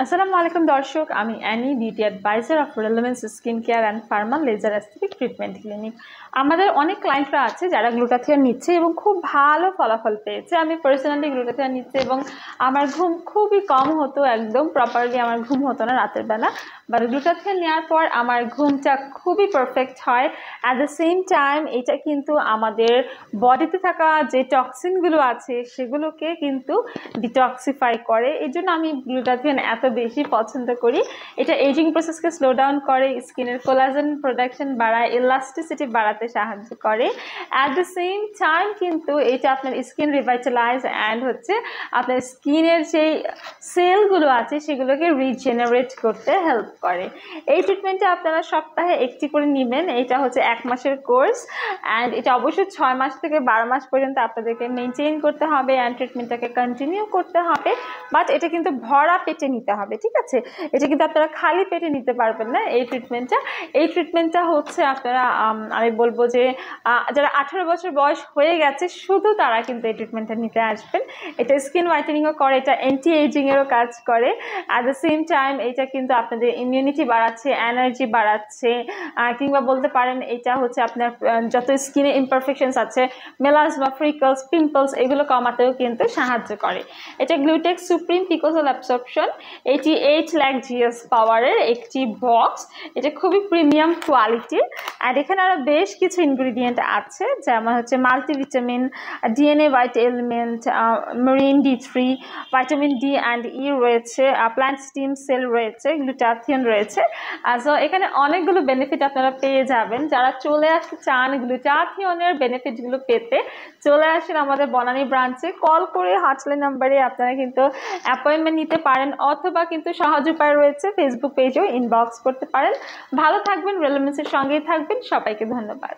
আসসালামু আলাইকুম দর্শক, আমি Annie, beauty adviser of relevance skin care and formal laser aesthetic treatment clinic. আমাদের অনেক ক্লায়েন্টরা আছে যারা গ্লুটাথিয়ন নিচ্ছে এবং খুব ভালো ফলাফল পেয়েছে। আমি পার্সোনালি গ্লুটাথিয়ন নিচ্ছে এবং আমার ঘুম খুবই কম হতো, একদম প্রপারলি আমার ঘুম হতো না রাতের বেলা। বাট গ্লুটাথিয়ন নেওয়ার পর আমার ঘুমটা খুবই পারফেক্ট হয়। অ্যাট দ্য সেম টাইম এটা কিন্তু আমাদের বডিতে থাকা যে টক্সিনগুলো আছে সেগুলোকে কিন্তু ডিটক্সিফাই করে। এই জন্য আমি গ্লুটাথিয়ন এত বেশি পছন্দ করি। এটা এজিং প্রসেসকে স্লো ডাউন করে, স্কিনের কোলাজেন প্রোডাকশন বাড়ায়, ইলাস্টিসিটি বাড়াতে সাহায্য করে। অ্যাট দ্য সেম টাইম কিন্তু এটা আপনার স্কিন রিভাইটালাইজ অ্যান্ড আপনার স্কিনের যেই সেলগুলো আছে সেগুলোকে রিজেনারেট করতে হেল্প করে। এই ট্রিটমেন্টটা আপনারা সপ্তাহে একটি করে নেবেন। এটা 1 মাসের কোর্স অ্যান্ড এটা অবশ্যই 6 মাস থেকে 12 মাস পর্যন্ত আপনাদেরকে মেনটেন করতে হবে অ্যান্ড ট্রিটমেন্টটাকে কন্টিনিউ করতে হবে। বাট এটা কিন্তু ভরা পেটে নিতে হবে, ঠিক আছে? এটা কিন্তু আপনারা খালি পেটে নিতে পারবেন না এই ট্রিটমেন্টটা আপনারা আমি বলবো যে যারা 18 বছর বয়স হয়ে গেছে শুধু তারা কিন্তু এই ট্রিটমেন্টটা নিতে আসবেন। এটা স্কিন হোয়াইটেনিংও করে, এটা অ্যান্টি এজিংয়েরও কাজ করে। অ্যাট দ্য সেম টাইম এটা কিন্তু আপনাদের ইমিউনিটি বাড়াচ্ছে, এনার্জি বাড়াচ্ছে, কিংবা বলতে পারেন এটা আপনার যত স্কিনে ইমপারফেকশনস আছে, মেলাজমা, ফ্রিকলস, পিম্পলস, এগুলো কমাতেও কিন্তু সাহায্য করে। এটা গ্লুটেক্স সুপ্রিম পিকোসল অ্যাবসর্পশন 88 লাখ জিএস পাওয়ারের একটি বক্স। এটা খুবই প্রিমিয়াম কোয়ালিটির আর এখানে আরও বেশ কিছু ইনগ্রিডিয়েন্ট আছে, যেমন multivitamin, DNA white element, marine D3, vitamin D and E রয়েছে, প্ল্যান্ট স্টিম সেল রয়েছে, গ্লুটাথিয়ন রয়েছে। সো এখানে অনেকগুলো বেনিফিট আপনারা পেয়ে যাবেন। যারা চলে আসতে চান গ্লুটাথিয়নের বেনিফিটগুলো পেতে, চলে আসেন আমাদের বনানী ব্রাঞ্চে। কল করে হটলাইন নাম্বারে আপনারা কিন্তু অ্যাপয়েন্টমেন্ট নিতে পারেন, অথবা কিন্তু সহজ উপায় রয়েছে, ফেসবুক পেজেও ইনবক্স করতে পারেন। ভালো থাকবেন, রেলেভেন্সের সঙ্গেই থাকবেন। সবাইকে ধন্যবাদ।